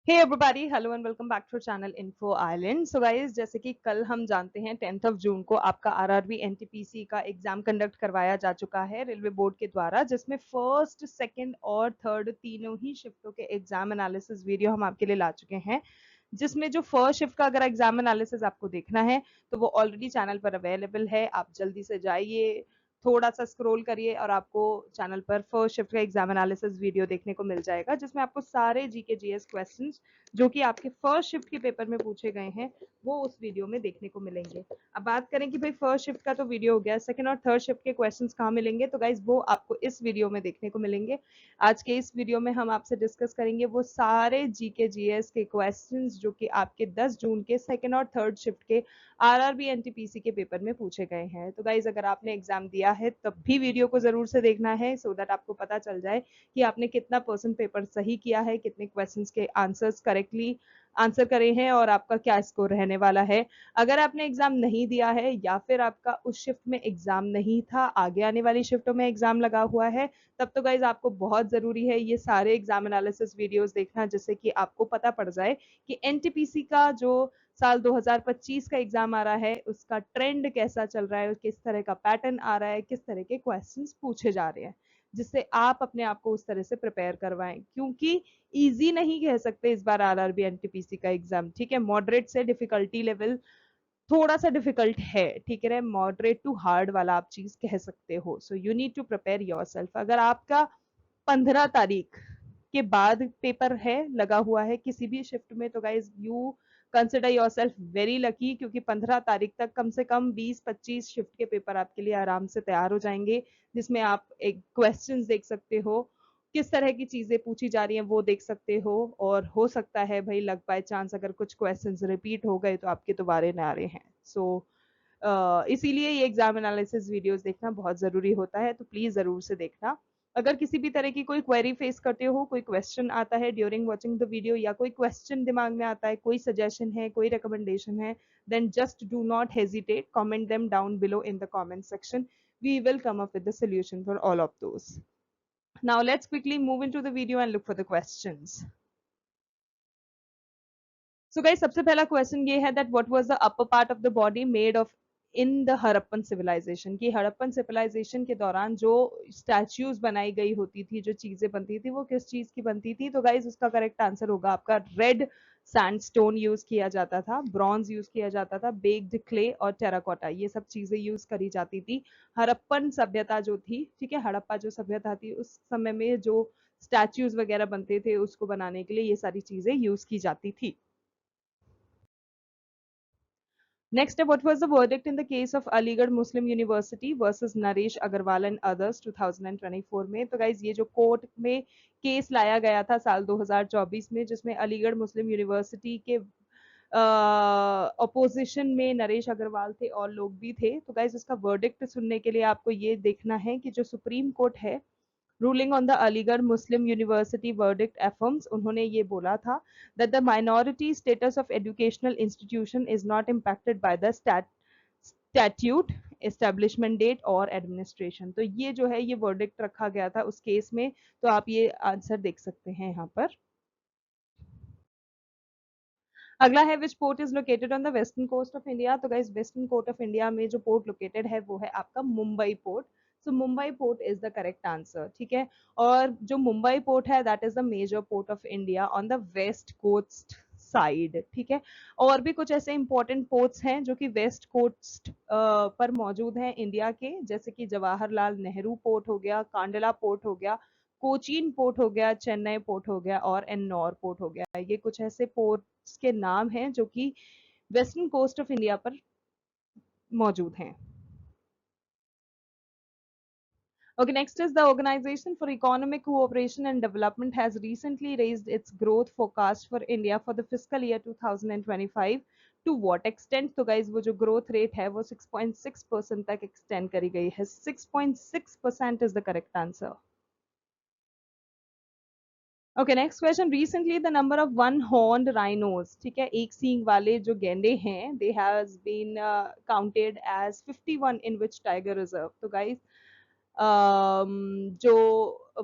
Hey everybody, hello and welcome back to channel info island. So guys, जैसे कि कल हम जानते हैं 10th जून को आपका आरआरबी एनटीपीसी का एग्जाम कंडक्ट करवाया जा चुका है रेलवे बोर्ड के द्वारा, जिसमें फर्स्ट, सेकंड और थर्ड तीनों ही शिफ्टों के एग्जाम एनालिसिस वीडियो हम आपके लिए ला चुके हैं। जिसमें जो फर्स्ट शिफ्ट का अगर एग्जाम एनालिसिस आपको देखना है तो वो ऑलरेडी चैनल पर अवेलेबल है। आप जल्दी से जाइए, थोड़ा सा स्क्रॉल करिए और आपको चैनल पर फर्स्ट शिफ्ट का एग्जाम एनालिसिस वीडियो देखने को मिल जाएगा, जिसमें आपको सारे जीके जीएस क्वेश्चंस जो कि आपके फर्स्ट शिफ्ट के पेपर में पूछे गए हैं वो उस वीडियो में देखने को मिलेंगे। अब बात करें कि भाई फर्स्ट शिफ्ट का तो वीडियो हो गया, सेकंड और थर्ड शिफ्ट के क्वेश्चंस कहाँ मिलेंगे, तो गाइज वो आपको इस वीडियो में देखने को मिलेंगे। आज के इस वीडियो में हम आपसे डिस्कस करेंगे वो सारे जीके जीएस के क्वेश्चंस जो कि आपके 10 जून के सेकंड और थर्ड शिफ्ट के आरआरबी एनटीपीसी के पेपर में पूछे गए हैं। तो गाइज अगर आपने एग्जाम दिया है तब भी वीडियो को जरूर से देखना है, सो दैट आपको पता चल जाए कि आपने कितना परसेंट पेपर सही किया है, कितने क्वेश्चंस के आंसर्स करेक्टली आंसर करे हैं और आपका क्या स्कोर रहने वाला है। अगर आपने एग्जाम नहीं दिया है या फिर आपका उस शिफ्ट में एग्जाम नहीं था, आगे आने वाली शिफ्टों में एग्जाम लगा हुआ है, तब तो गाइज आपको बहुत जरूरी है ये सारे एग्जाम एनालिसिस वीडियोस देखना, जिससे कि आपको पता पड़ जाए कि एनटीपीसी का जो साल 2025 का एग्जाम आ रहा है उसका ट्रेंड कैसा चल रहा है, किस तरह का पैटर्न आ रहा है, किस तरह के क्वेश्चंस पूछे जा रहे हैं, जिससे आप अपने आप को उस तरह से प्रिपेयर करवाएं। क्योंकि इजी नहीं कह सकते इस बार आरआरबी एनटीपीसी का एग्जाम, ठीक है। मॉडरेट से डिफिकल्टी लेवल थोड़ा सा डिफिकल्ट है, ठीक है, मॉडरेट टू हार्ड वाला आप चीज कह सकते हो। So you need to prepare yourself. अगर आपका 15 तारीख के बाद पेपर है लगा हुआ है किसी भी शिफ्ट में, तो guys you consider yourself very lucky, क्योंकि 15 तारीख तक कम से कम 20-25 शिफ्ट के पेपर आपके लिए आराम से तैयार हो जाएंगे, जिसमें आप एक क्वेश्चंस देख सकते हो, किस तरह की चीजें पूछी जा रही हैं वो देख सकते हो, और हो सकता है भाई लक बाय चांस अगर कुछ क्वेश्चंस रिपीट हो गए तो आपके दोबारे ना आ रहे हैं। सो इसीलिए ये एग्जाम एनालिसिस वीडियोस देखना बहुत जरूरी होता है, तो प्लीज जरूर से देखना। अगर किसी भी तरह की कोई क्वेरी फेस करते हो, कोई क्वेश्चन आता है ड्यूरिंग वाचिंग द वीडियो, या कोई क्वेश्चन दिमाग में आता है, कोई सजेशन है, कोई रिकमेंडेशन है, then just do not hesitate, comment them down below in the comment section. We will come up with the solution for all of those. Now let's quickly move into the video and look for the questions. So guys, सबसे पहला question ये है that what was the upper part of the body made of in the Harappan civilisation, की Harappan civilisation के दौरान जो statues बनाई गई होती थी, जो चीजें बनती थी, वो किस चीज की बनती थी। तो गाइज उसका करेक्ट आंसर होगा आपका रेड सैंडस्टोन यूज किया जाता था, ब्रॉन्ज यूज किया जाता था, बेक्ड क्ले और टेराकोटा, ये सब चीजें यूज करी जाती थी। हड़प्पन सभ्यता जो थी, ठीक है, हड़प्पा जो सभ्यता थी उस समय में जो स्टैच्यूज वगैरह बनते थे उसको बनाने के लिए ये सारी चीजें यूज की जाती थी। Next, what was the verdict in the case of Aligarh Muslim University versus Naresh Agarwal and others 2024 में। तो गाइज ये जो कोर्ट में केस लाया गया था साल 2024 में, जिसमें अलीगढ़ मुस्लिम यूनिवर्सिटी के अपोजिशन में नरेश अग्रवाल थे और लोग भी थे। तो गाइज उसका वर्डिक्ट सुनने के लिए आपको ये देखना है कि जो सुप्रीम कोर्ट है, ruling on the Aligarh Muslim university verdict एफर्म्स, उन्होंने ये बोला था that the minority status of educational institution is not impacted by the statute, establishment date और administration। तो ये जो है ये वर्डिक्ट रखा गया था उस केस में, तो आप ये आंसर देख सकते हैं यहाँ पर। अगला है which port is located on the western coast of India. तो guys western coast of India में जो पोर्ट लोकेटेड है वो है आपका Mumbai port. So Mumbai port is the correct answer, ठीक है। और जो मुंबई पोर्ट है that is the major port of India on the west coast side, ठीक है। और भी कुछ ऐसे इंपॉर्टेंट पोर्ट्स हैं जो कि वेस्ट कोस्ट पर मौजूद हैं इंडिया के, जैसे कि जवाहरलाल नेहरू पोर्ट हो गया, कांडला पोर्ट हो गया, कोचीन पोर्ट हो गया, चेन्नई पोर्ट हो गया और एन्नौर पोर्ट हो गया। ये कुछ ऐसे पोर्ट्स के नाम हैं जो कि वेस्टर्न कोस्ट ऑफ इंडिया पर मौजूद हैं। Okay, next is the Organization for Economic Cooperation and Development has recently raised its growth forecast for India for the fiscal year 2025 to what extent? तो guys वो जो growth rate है वो 6.6% तक extend करी गई है। 6.6% is the correct answer. Okay, next question. Recently, the number of one-horned rhinos, ठीक है, एक सींग वाले जो गेंडे हैं, they has been counted as 51 in which tiger reserve? तो guys, जो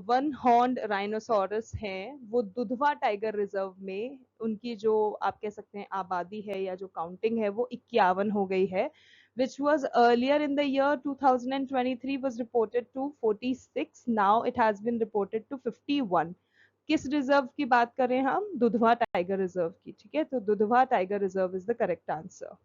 वन हॉर्न्ड राइनोसोरस हैं वो दुधवा टाइगर रिजर्व में उनकी जो आप कह सकते हैं आबादी है या जो काउंटिंग है वो 51 हो गई है, which was earlier in the year 2023 was reported to 46, now it has been reported to 51. किस रिजर्व की बात करें हम? दुधवा टाइगर रिजर्व की, ठीक है, तो Dudhwa tiger reserve is the correct answer.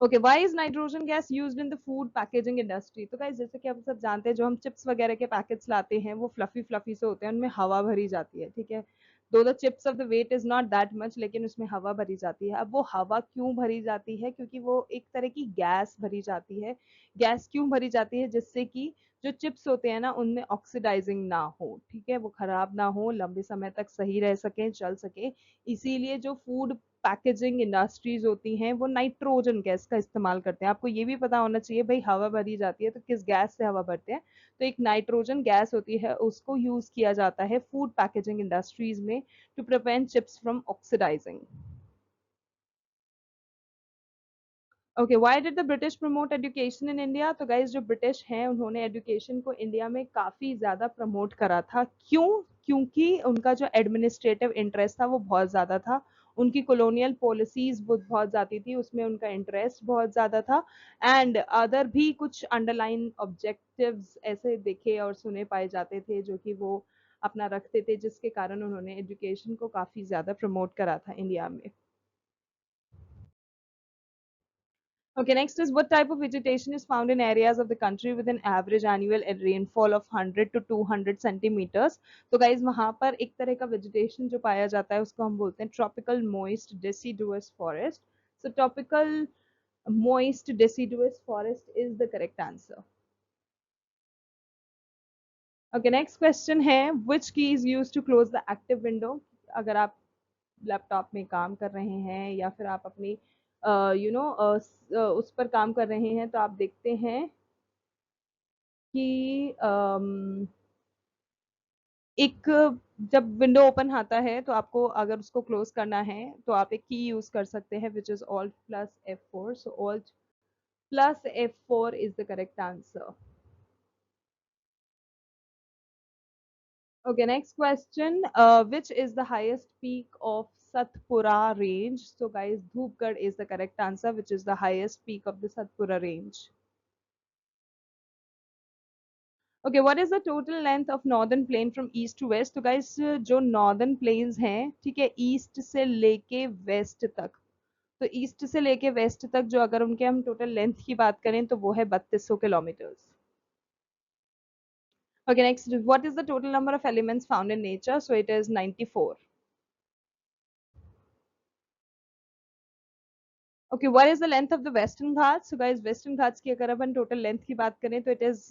Okay, why is nitrogen gas used in the food packaging industry? तो गाइस जैसे कि हम सब जानते हैं जो हम चिप्स वगैरह के पैकेट्स लाते हैं वो फ्लफी फ्लफी से होते हैं, उनमें हवा भरी जाती है, ठीक है, दो the chips of the weight is not that much, लेकिन उसमें हवा भरी जाती है। अब वो हवा क्यों भरी जाती है? क्योंकि वो एक तरह की गैस भरी जाती है। गैस क्यों भरी जाती है? जिससे कि जो चिप्स होते हैं ना उनमें ऑक्सीडाइजिंग ना हो, ठीक है, वो खराब ना हो, लंबे समय तक सही रह सके, चल सके। इसीलिए जो फूड पैकेजिंग इंडस्ट्रीज होती हैं वो नाइट्रोजन गैस का इस्तेमाल करते हैं। आपको ये भी पता होना चाहिए भाई हवा भरी जाती है तो किस गैस से हवा भरते हैं, तो एक नाइट्रोजन गैस होती है, उसको यूज किया जाता है फूड पैकेजिंग इंडस्ट्रीज में to prevent chips from oxidising. Okay, why did the British promote education in India? तो गाइज जो ब्रिटिश हैं उन्होंने एजुकेशन को इंडिया में काफी ज्यादा प्रमोट करा था। क्यों? क्योंकि उनका जो एडमिनिस्ट्रेटिव इंटरेस्ट था वो बहुत ज्यादा था, उनकी कॉलोनियल पॉलिसीज वो बहुत ज्यादा थी, उसमें उनका इंटरेस्ट बहुत ज्यादा था, एंड अदर भी कुछ अंडरलाइन ऑब्जेक्टिव्स ऐसे देखे और सुने पाए जाते थे जो कि वो अपना रखते थे, जिसके कारण उन्होंने एजुकेशन को काफी ज्यादा प्रमोट करा था इंडिया में। Okay, next is what type of vegetation is found in areas of the country with an average annual rainfall of 100 to 200 centimeters? तो guys वहाँ पर एक तरह का vegetation जो पाया जाता है उसको हम बोलते हैं tropical moist deciduous forest. So tropical moist deciduous forest is the correct answer. Okay, next question है which key is used to close the active window? अगर आप लैपटॉप में काम कर रहे हैं या फिर आप अपनी उस पर काम कर रहे हैं तो आप देखते हैं कि एक जब विंडो ओपन आता है तो आपको अगर उसको क्लोज करना है तो आप एक की यूज कर सकते हैं which is alt plus F4, so alt plus F4 is the correct answer. Okay, next question. Which is the highest peak of Satpura range? So guys, Dhupgarh is the correct answer, which is the highest peak of the Satpura range. Okay, what is the total length of northern plain from east to west? तो guys जो northern plains हैं, ठीक है, east से लेके west तक, तो east से लेके west तक जो अगर उनके हम total length की बात करें तो वो है 3200 kilometres. Okay, next, what is the total number of elements found in nature? So it is 94. Okay, what is the length of the western Ghats? So guys western Ghats की अगर अपन टोटल लेंथ की बात करें तो इट इज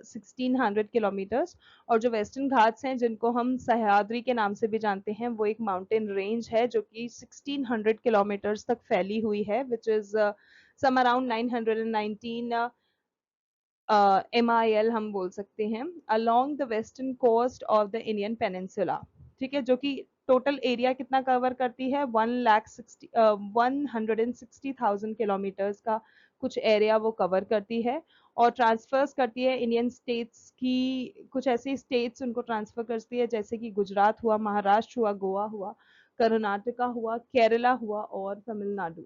1600 किलोमीटर्स, और जो western Ghats हैं जिनको हम सह्याद्री के नाम से भी जानते हैं वो एक माउंटेन रेंज है जो कि 1600 किलोमीटर्स तक फैली हुई है, which is some around 919 MIL हम बोल सकते हैं, along the western coast of the Indian peninsula, ठीक है, जो कि टोटल एरिया कितना कवर करती है? 160,000 किलोमीटर्स का कुछ एरिया वो कवर करती है, और ट्रांसफर्स करती है इंडियन स्टेट्स की, कुछ ऐसी स्टेट्स उनको ट्रांसफर करती है जैसे कि गुजरात हुआ, महाराष्ट्र हुआ, गोवा हुआ, कर्नाटका हुआ, केरला हुआ और Tamil Nadu.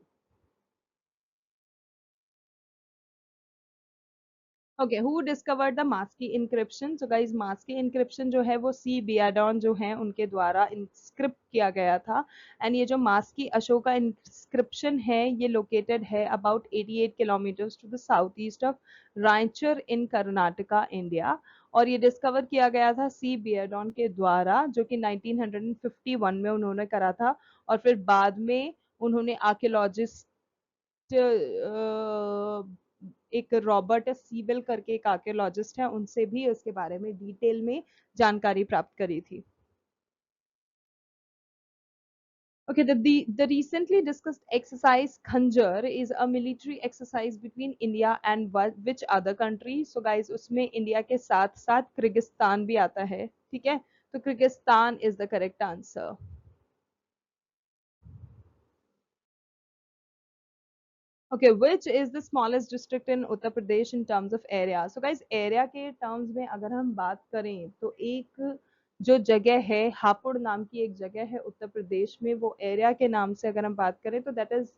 Okay, who discovered the Maski encryption? So guys Maski encryption जो है वो सी बियाडॉन जो है उनके द्वारा इंस्क्रिप्ट किया गया था, एंड ये जो मास्की अशोका इंस्क्रिप्शन है ये लोकेटेड है about 88 kilometres to the south east of Raichur in Karnataka India, और ये डिस्कवर किया गया था सी बियाडॉन के द्वारा जो कि 1951 में उन्होंने करा था, और फिर बाद में उन्होंने आर्कियोलॉजिस्ट एक रॉबर्ट सीबेल करके एक आर्कियोलॉजिस्ट है उनसे भी उसके बारे में डिटेल में जानकारी प्राप्त करी थी। Okay, the recently discussed exercise Khanjar is a military exercise between India and which other country? So guys उसमें इंडिया के साथ साथ किर्गिस्तान भी आता है, ठीक है, तो Kyrgyzstan is the correct answer. Okay, which is the smallest district in Uttar Pradesh in terms of area? So guys, area के terms में अगर हम बात करें तो एक जो जगह है हापुड़ नाम की एक जगह है उत्तर प्रदेश में, वो एरिया के नाम से अगर हम बात करें तो that is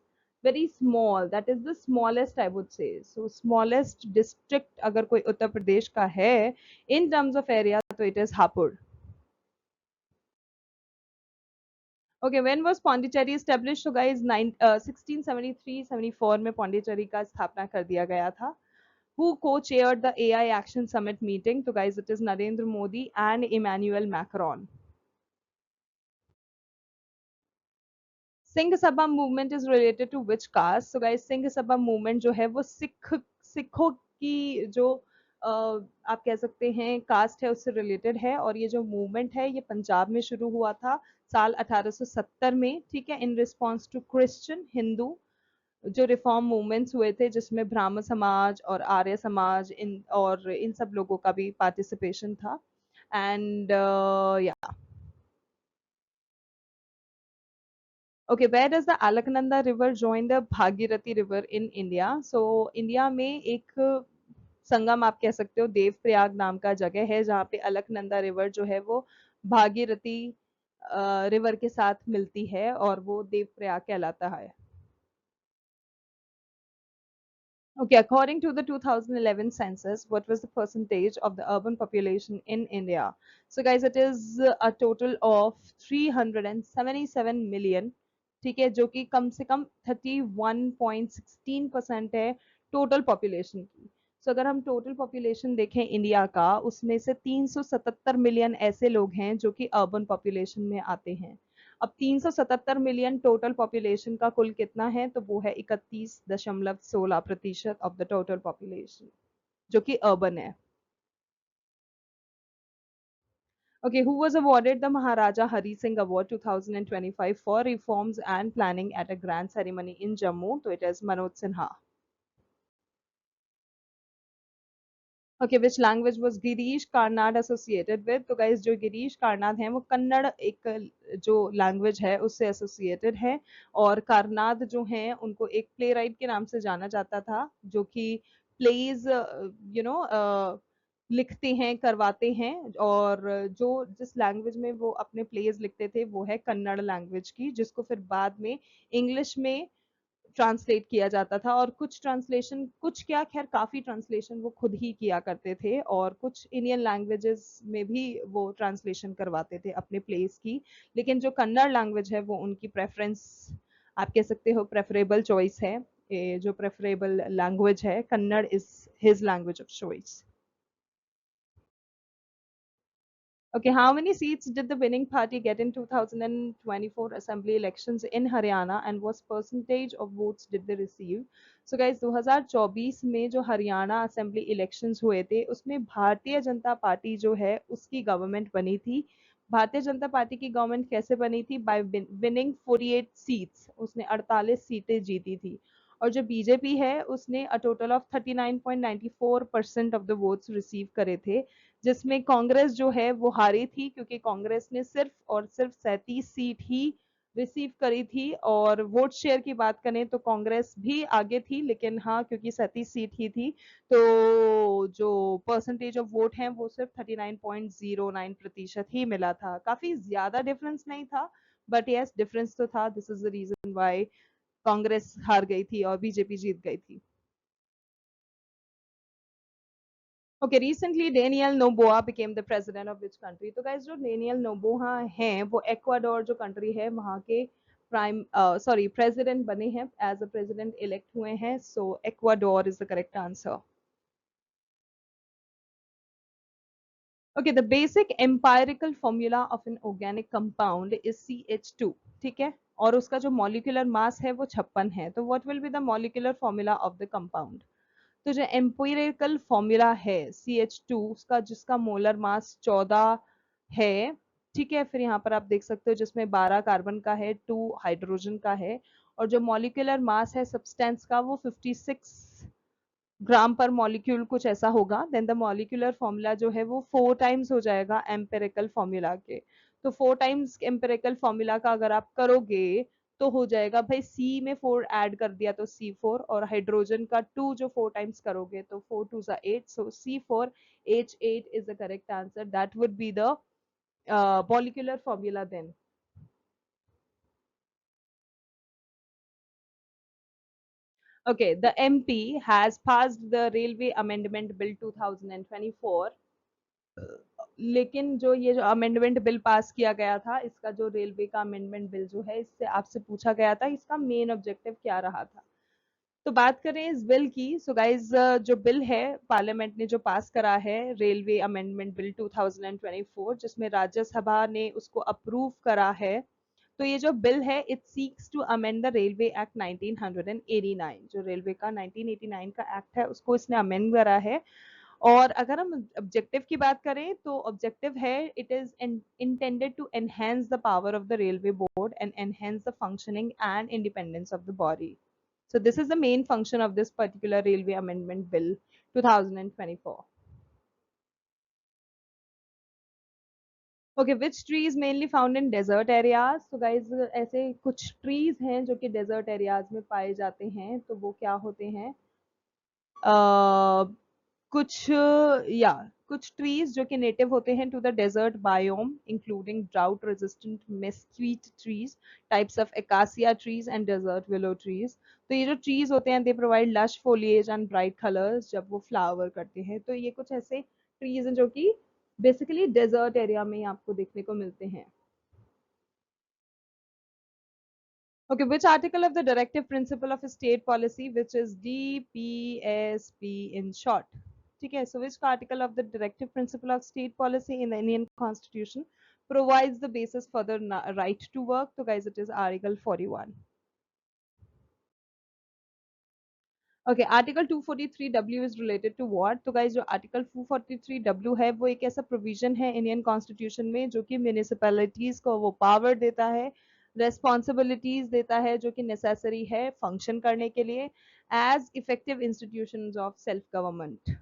very small, that is the smallest I would say. So smallest district अगर कोई उत्तर प्रदेश का है इन टर्म्स ऑफ एरिया तो it is Hapur. Okay, when was Pondicherry established? तो गाइस 1673-74 में पौंडीचेरी का स्थापना कर दिया गया था। Who co-chaired the AI Action Summit meeting? So guys, it is Narendra Modi and Emmanuel Macron. Singh Sabha movement is related to which caste? So guys, Singh Sabha movement जो है वो सिखों की जो आप कह सकते हैं कास्ट है उससे रिलेटेड है, और ये जो मूवमेंट है ये पंजाब में शुरू हुआ था साल 1870 में, ठीक है, in response to Christian Hindu जो रिफॉर्म मूवमेंट्स हुए थे जिसमें ब्राह्मण समाज और आर्य समाज इन सब लोगों का भी पार्टिसिपेशन था। एंड या okay, where does the Alaknanda river join the Bhagirathi river in India? So India में एक संगम आप कह सकते हो देवप्रयाग नाम का जगह है जहाँ पे अलकनंदा रिवर जो है वो भागीरथी रिवर के साथ मिलती है और वो देवप्रयाग कहलाता है। Okay, according to the 2011 census, what was the percentage of the urban population in India? So guys, it is a total of 377 million, ठीक है, जो कि कम से कम 31.16% है टोटल पॉपुलेशन की। सो अगर हम टोटल पॉपुलेशन देखें इंडिया का, उसमें से 377 मिलियन ऐसे लोग हैं जो कि अर्बन पॉपुलेशन में आते हैं। अब 377 मिलियन टोटल पॉपुलेशन का कुल कितना है? तो वो है 31.16% ऑफ द टोटल पॉपुलेशन जो कि अर्बन है। Okay, who was awarded the Maharaja Hari Singh Award 2025 for reforms and planning at a grand ceremony in Jammu? So it is Manoj Sinha. Okay, which language was Girish Karnad associated with? तो guys, जो गिरीश कार्नाड हैं वो कन्नड़ एक जो language है उससे associated है, और कार्नाद जो हैं उनको एक प्ले राइट के नाम से जाना जाता था जो कि प्लेज यू नो लिखते हैं, करवाते हैं, और जो जिस लैंग्वेज में वो अपने प्लेज लिखते थे वो है कन्नड़ लैंग्वेज की, जिसको फिर बाद में इंग्लिश में ट्रांसलेट किया जाता था, और कुछ ट्रांसलेशन, कुछ क्या, खैर काफी ट्रांसलेशन वो खुद ही किया करते थे, और कुछ इंडियन लैंग्वेजेस में भी वो ट्रांसलेशन करवाते थे अपने प्लेस की। लेकिन जो कन्नड़ लैंग्वेज है वो उनकी प्रेफरेंस, आप कह सकते हो प्रेफरेबल चॉइस है। जो प्रेफरेबल लैंग्वेज है, Kannada is his language of choice. Okay, how many seats did the winning party get in 2024 assembly elections in Haryana, and what percentage of votes did they receive? So guys, 2024 में जो Haryana assembly elections हुए थे उसमें Bharatiya Janata party जो है उसकी government बनी थी। भारतीय जनता पार्टी की गवर्नमेंट कैसे बनी थी? बाय विनिंग 48 सीट्स, उसने 48 सीटें जीती थी। और जो बीजेपी है उसने a total of 39.94% of the votes receive करे थे, जिसमें कांग्रेस जो है वो हारी थी क्योंकि कांग्रेस ने सिर्फ और सिर्फ 37 सीट ही रिसीव करी थी। और वोट शेयर की बात करें तो कांग्रेस भी आगे थी, लेकिन हाँ क्योंकि 37 सीट ही थी तो जो परसेंटेज ऑफ वोट है वो सिर्फ 39.09% ही मिला था। काफी ज्यादा डिफरेंस नहीं था, बट यस डिफरेंस तो था। This is the reason why Congress हार गई थी और बीजेपी जीत गई थी। Okay, recently Daniel Noboa became the president of which country? तो गाइस, जो डेनियल नोबोआ हैं वो एक्वाडोर जो कंट्री है वहाँ के प्रेसिडेंट बने हैं, एज अ प्रेसिडेंट इलेक्ट हुए हैं। So Ecuador is the correct answer. Okay, the basic empirical formula of an organic compound is CH2, ठीक है, और उसका जो मॉलिक्यूलर मास है वो 56 है। तो what will be the molecular formula of the compound? तो जो एम्पिरिकल फॉर्मूला है CH2 उसका, जिसका मोलर मास 14 है, ठीक है, फिर यहाँ पर आप देख सकते हो जिसमें 12 कार्बन का है, 2 हाइड्रोजन का है, और जो मॉलिक्यूलर मास है सब्सटेंस का वो 56 ग्राम पर मॉलिक्यूल कुछ ऐसा होगा। देन द मॉलिक्यूलर फॉर्मूला जो है वो 4 टाइम्स हो जाएगा एम्पेरिकल फॉर्मूला के। तो 4 टाइम्स एम्पेरिकल फॉर्मूला का अगर आप करोगे तो हो जाएगा भाई सी में 4 ऐड कर दिया तो C4, और हाइड्रोजन का 2 जो 4 टाइम्स करोगे तो 4 2 सा 8, सो C4H8 is the correct answer. That would be the molecular formula then. Okay, the MP has passed the Railway Amendment Bill 2024. लेकिन जो ये जो अमेंडमेंट बिल पास किया गया था, इसका जो रेलवे का अमेंडमेंट बिल जो है, इससे आपसे पूछा गया था इसका मेन ऑब्जेक्टिव क्या रहा था. तो बात करें इस बिल की, सो गाइज जो बिल है पार्लियामेंट ने जो पास करा है, रेलवे अमेंडमेंट बिल 2024, जिसमें राज्यसभा ने उसको अप्रूव करा है. तो ये जो बिल है, it seeks to amend the railway act 1989. जो रेलवे का 1989 का एक्ट है, उसको इसने अमेंड करा है. और अगर हम ऑब्जेक्टिव की बात करें तो ऑब्जेक्टिव है, it is intended to enhance the power of the railway board and enhance the functioning and independence of the body. So this is the main function of this particular Railway Amendment Bill 2024. Okay, which tree is mainly found in desert areas? So guys, ऐसे कुछ trees हैं जो कि desert areas में पाए जाते हैं, तो वो क्या होते हैं? कुछ या कुछ ट्रीज जो कि नेटिव होते हैं to the desert biome, including drought resistant mesquite trees, types of acacia trees and desert willow trees. तो ये जो ट्रीज होते हैं, they provide lush foliage and bright colours जब वो फ्लावर करते हैं. तो ये कुछ ऐसे ट्रीज हैं जो कि बेसिकली डेजर्ट एरिया में आपको देखने को मिलते हैं. Okay, which article of the directive principle of state policy, which is DPSP in short? Okay, so which article of the directive principle of state policy in the Indian Constitution provides the basis for the right to work? So guys, it is Article 41. Okay, Article 243W is related to what? तो guys, जो Article 243W है, वो एक ऐसा provision है Indian Constitution में जो कि municipalities को वो power देता है, responsibilities देता है जो कि necessary है function करने के लिए as effective institutions of self government.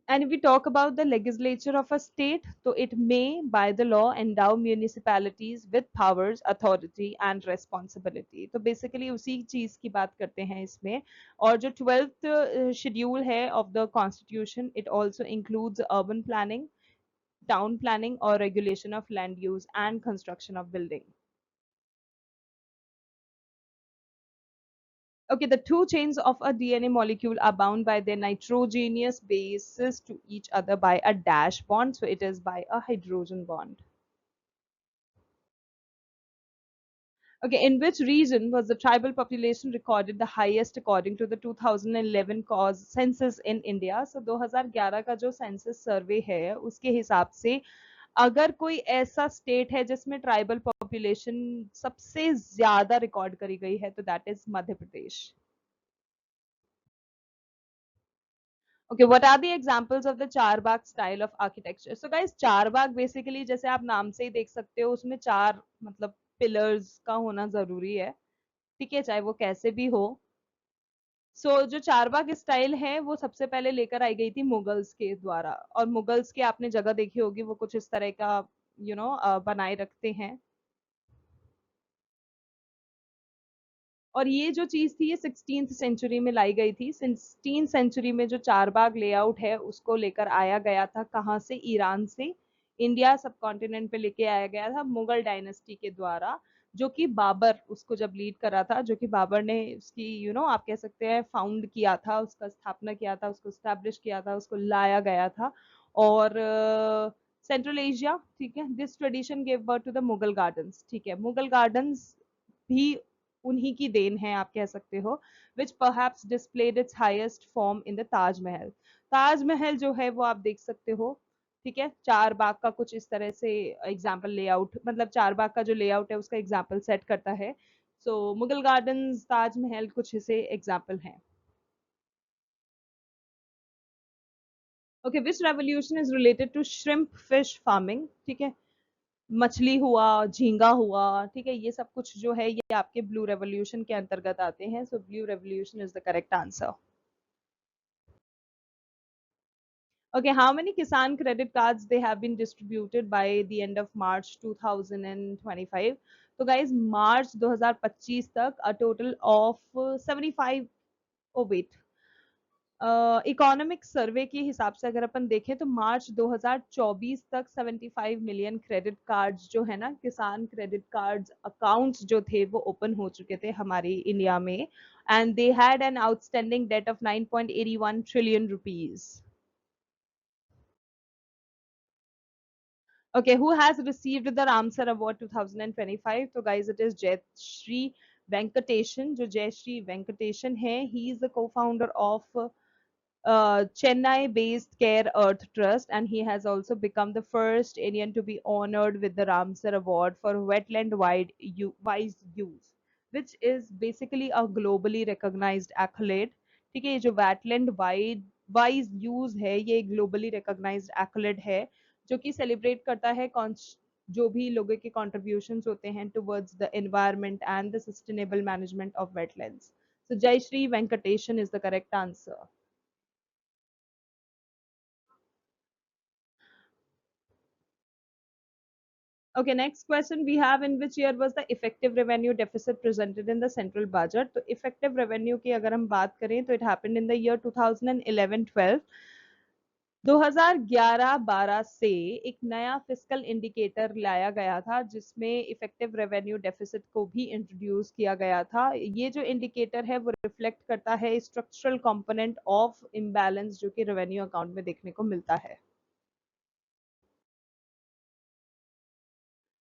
And if we talk about the legislature of a state, so it may, by the law, endow municipalities with powers, authority and responsibility. तो basically उसी चीज की बात करते हैं इसमें. और जो 12th schedule है of the constitution, it also includes urban planning, town planning or regulation of land use and construction of building. Okay, the two chains of a DNA molecule are bound by their nitrogenous bases to each other by a dash bond. So it is by a hydrogen bond. Okay, in which region was the tribal population recorded the highest according to the 2011 cause census in India? So 2011 का जो census survey है, उसके हिसाब से अगर कोई ऐसा state है जिसमें ट्राइबल पॉपुलेशन सबसे ज्यादा रिकॉर्ड करी गई है, तो that is Madhya Pradesh. Okay, what are the examples of the Charbagh style of architecture? So guys, Charbagh basically जैसे आप नाम से ही देख सकते हो, उसमें चार मतलब पिलर्स का होना जरूरी है, ठीक है, चाहे वो कैसे भी हो. जो चारबाग स्टाइल है वो सबसे पहले लेकर आई गई थी मुगल्स के द्वारा, और मुगल्स के आपने जगह देखी होगी, वो कुछ इस तरह का बनाए रखते हैं. और ये जो चीज थी, ये 16th सेंचुरी में लाई गई थी. 16th सेंचुरी में जो चारबाग लेआउट है उसको लेकर आया गया था, कहाँ से? ईरान से इंडिया सब कॉन्टिनेंट पे लेके आया गया था मुगल डायनेस्टी के द्वारा, जो कि बाबर उसको जब लीड करा था, जो कि बाबर ने उसकी आप कह सकते हैं फाउंड किया था, उसका स्थापना किया था, उसको स्टैब्लिश किया था, उसको लाया गया था. और सेंट्रल एशिया, ठीक है, this tradition gave birth to the Mughal gardens. ठीक है, मुगल गार्डन्स भी उन्हीं की देन है आप कह सकते हो, which perhaps displayed its highest form in the Taj Mahal. Taj Mahal जो है वो आप देख सकते हो, ठीक है, चार बाग का कुछ इस तरह से एग्जाम्पल लेआउट, मतलब चार बाग का जो लेआउट है उसका एग्जाम्पल सेट करता है. मुगल गार्डन्स, ताजमहल कुछ इसे एग्जाम्पल हैं. Okay, which revolution is related to shrimp fish farming? ठीक है, मछली हुआ, झींगा हुआ, ठीक है, ये सब कुछ जो है ये आपके ब्लू रेवोल्यूशन के अंतर्गत आते हैं. Blue revolution is the correct answer. Okay, how many Kisan credit cards they have been distributed by the end of March 2025? तो guys, March 2025 तक a total of 75, oh wait, economic survey के हिसाब से अगर अपन देखें तो मार्च 2024 तक 75 मिलियन क्रेडिट कार्ड्स जो है ना, किसान क्रेडिट कार्ड्स अकाउंट्स जो थे वो ओपन हो चुके थे हमारी इंडिया में, and they had an outstanding date of 9.81 trillion rupees. Okay, who has received the Ramsar Award 2025? So guys, it is Jayashree Venkatesan. जो जयश्री वेंकटेशन है, he is the co-founder of Chennai-based Care Earth Trust, and he has also become the first Indian to be honored with the Ramsar Award for wetland-wide wise use, which is basically a globally recognized accolade. ठीक है, ये जो wetland wide wise use है, ये globally recognized accolade है, जो कि celebrate करता है जो भी लोगों के contributions होते हैं towards the environment and the sustainable management of wetlands. So Jayashree Venkatesan is the correct answer. Okay, next question we have, in which year was the effective revenue deficit presented in the central budget? तो effective revenue की अगर हम बात करें तो it happened in the year 2011-12. 2011-12 से एक नया फिस्कल इंडिकेटर लाया गया था जिसमें इफेक्टिव रेवेन्यू डेफिसिट को भी इंट्रोड्यूस किया गया था. ये जो इंडिकेटर है वो रिफ्लेक्ट करता है स्ट्रक्चरल कंपोनेंट ऑफ इम्बैलेंस जो कि रेवेन्यू अकाउंट में देखने को मिलता है.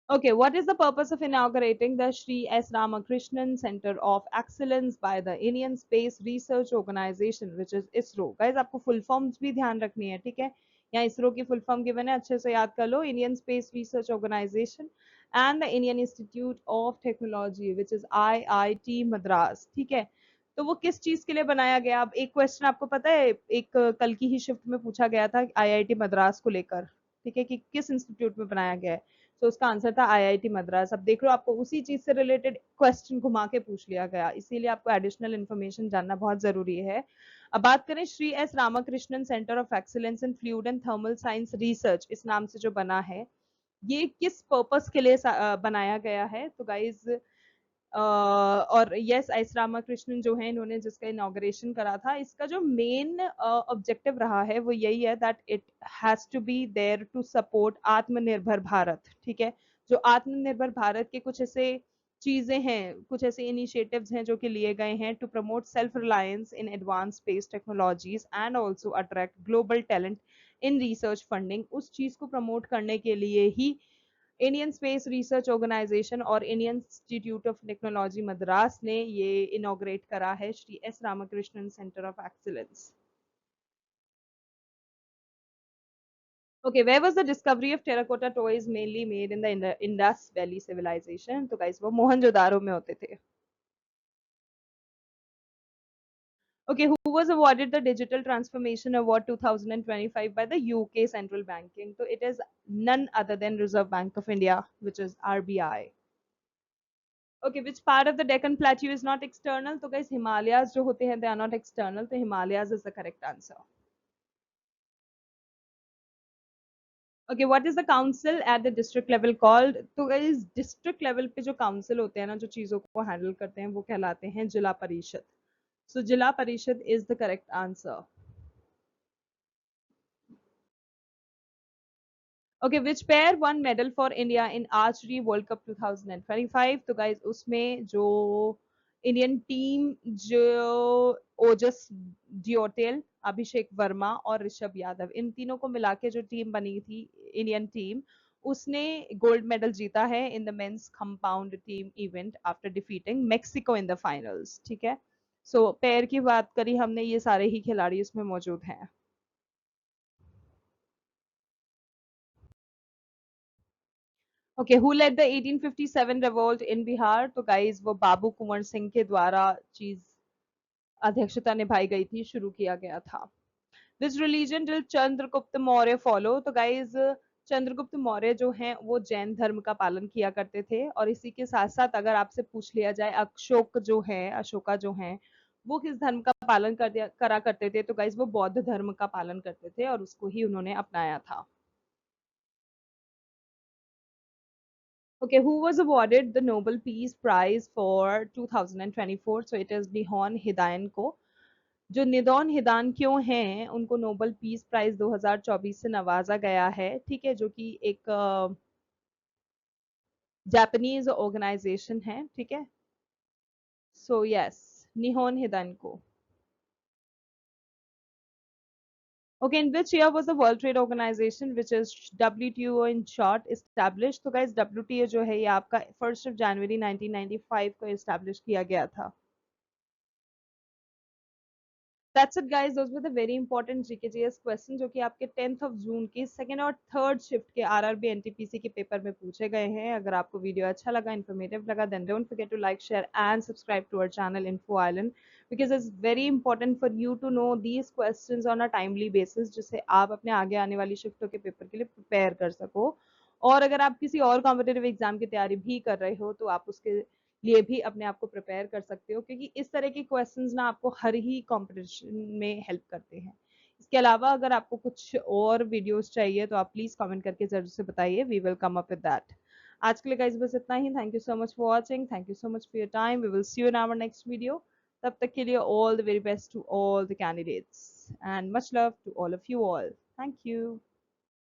Okay, what is the purpose of inaugurating the Sri S. Ramakrishnan Center of Excellence by the Indian Space Research Organization, which is ISRO? Guys, आपको full forms भी ध्यान रखनी है, ठीक है? यहाँ ISRO की full form given है, अच्छे से याद कर लो. Indian Space Research Organization and the Indian Institute of Technology, which is IIT Madras, ठीक है? तो वो किस चीज के लिए बनाया गया? अब एक क्वेश्चन आपको पता है, एक कल की ही शिफ्ट में पूछा गया था आईआईटी मद्रास को लेकर, ठीक है, कि किस इंस्टीट्यूट में बनाया गया है. तो उसका आंसर था आईआईटी मद्रास. अब देख लो, आपको उसी चीज से रिलेटेड क्वेश्चन घुमा के पूछ लिया गया, इसीलिए आपको एडिशनल इन्फॉर्मेशन जानना बहुत जरूरी है. अब बात करें Shri S Ramakrishnan centre of excellence in fluid and thermal science research, इस नाम से जो बना है, ये किस पर्पस के लिए बनाया गया है? तो गाइज, और यस, एस रामाकृष्णन जो है, इन्होंने जिसका इनॉग्रेशन करा था, इसका जो मेन ऑब्जेक्टिव रहा है वो यही है that it has to be there to support Atmanirbhar Bharat. ठीक है, जो आत्मनिर्भर भारत के कुछ ऐसे चीजें हैं, कुछ ऐसे इनिशिएटिव्स हैं जो कि लिए गए हैं to promote self reliance in advance space technologies and also attract global talent in research funding. उस चीज को प्रमोट करने के लिए ही इंडियन स्पेस रिसर्च ऑर्गेनाइजेशन और Indian institute of technology Madras ने ये इनॉग्रेट करा है, Shri S Ramakrishnan centre of excellence. Okay, where was the discovery of terracotta toys mainly made in the Indus Valley civilization? तो guys, वो मोहनजोदारो में होते थे. Okay, who was awarded the Digital Transformation Award 2025 by the UK Central Banking? So it is none other than Reserve Bank of India, which is RBI. Okay, which part of the Deccan Plateau is not external? तो guys, Himalayas जो होते हैं, they are not external, तो Himalayas is the correct answer. Okay, what is the council at the district level called? तो guys, district level पे जो council होते हैं ना, जो चीजों को handle करते हैं, वो कहलाते हैं जिला परिषद. So जिला परिषद is the correct answer. Okay, which pair won medal for India in Archery World Cup 2025? तो guys, उसमें जो इंडियन टीम, जो ओजस डियोटेल, अभिषेक वर्मा और ऋषभ यादव, इन तीनों को मिला के जो टीम बनी थी, इंडियन टीम, उसने गोल्ड मेडल जीता है in the men's compound team event after defeating Mexico in the finals. ठीक है, सो पेयर की बात करी हमने, ये सारे ही खिलाड़ी इसमें मौजूद हैं. Okay, who led the 1857 revolt in Bihar? तो गाइज, वो बाबू कुंवर सिंह के द्वारा चीज अध्यक्षता निभाई गई थी, शुरू किया गया था. This religion did Chandragupta Maurya follow? तो गाइज, चंद्रगुप्त मौर्य जो हैं वो जैन धर्म का पालन किया करते थे. और इसी के साथ साथ अगर आपसे पूछ लिया जाए, अशोक जो है, अशोका जो है, वो किस धर्म का पालन करा करते थे? तो गाइस वो बौद्ध धर्म का पालन करते थे और उसको ही उन्होंने अपनाया था। Okay, who was awarded the Nobel Peace Prize for 2024? So it is Nihon Hidayan को। जो निदौन हिदान क्यों हैं उनको नोबेल पीस प्राइज 2024 से नवाजा गया है, ठीक है, जो कि एक जापानीज ऑर्गेनाइजेशन है, ठीक है। सो यस, निहोन हिदान को। Okay, in which year was the World Trade Organization, which is WTO in short, established? तो guys WTO जो है ये आपका 1 जनवरी 1995 को एस्टैब्लिश किया गया था। That's it guys, those were the very important GKGS questions जो कि आपके 10th of जून की सेकंड और थर्ड शिफ्ट के आरआरबी एनटीपीसी के पेपर में पूछे गए हैं। अगर आपको वीडियो अच्छा लगा, इन्फॉर्मेटिव लगा, then don't forget to like, share and subscribe to our channel Info Island because it's very important for you to know these questions on a timely basis जिससे आप अपने आगे आने वाली शिफ्टों के पेपर के लिए प्रिपेयर कर सको। और अगर आप किसी और कॉम्पिटेटिव एग्जाम की तैयारी भी कर रहे हो तो आप उसके लिए भी अपने आप को प्रिपेयर कर सकते हो, क्योंकि इस तरह के क्वेश्चंस ना आपको हर ही कंपटीशन में हेल्प करते हैं। इसके अलावा अगर आपको कुछ और वीडियोस चाहिए तो आप प्लीज कमेंट करके जरूर से बताइए, we will come up with that. आज के लिए गाइस बस इतना ही। Thank you so much for watching, thank you so much for your time, we will see you in our next video. तब तक के लिए all the very best to all the candidates and much love to all of you all. Thank you.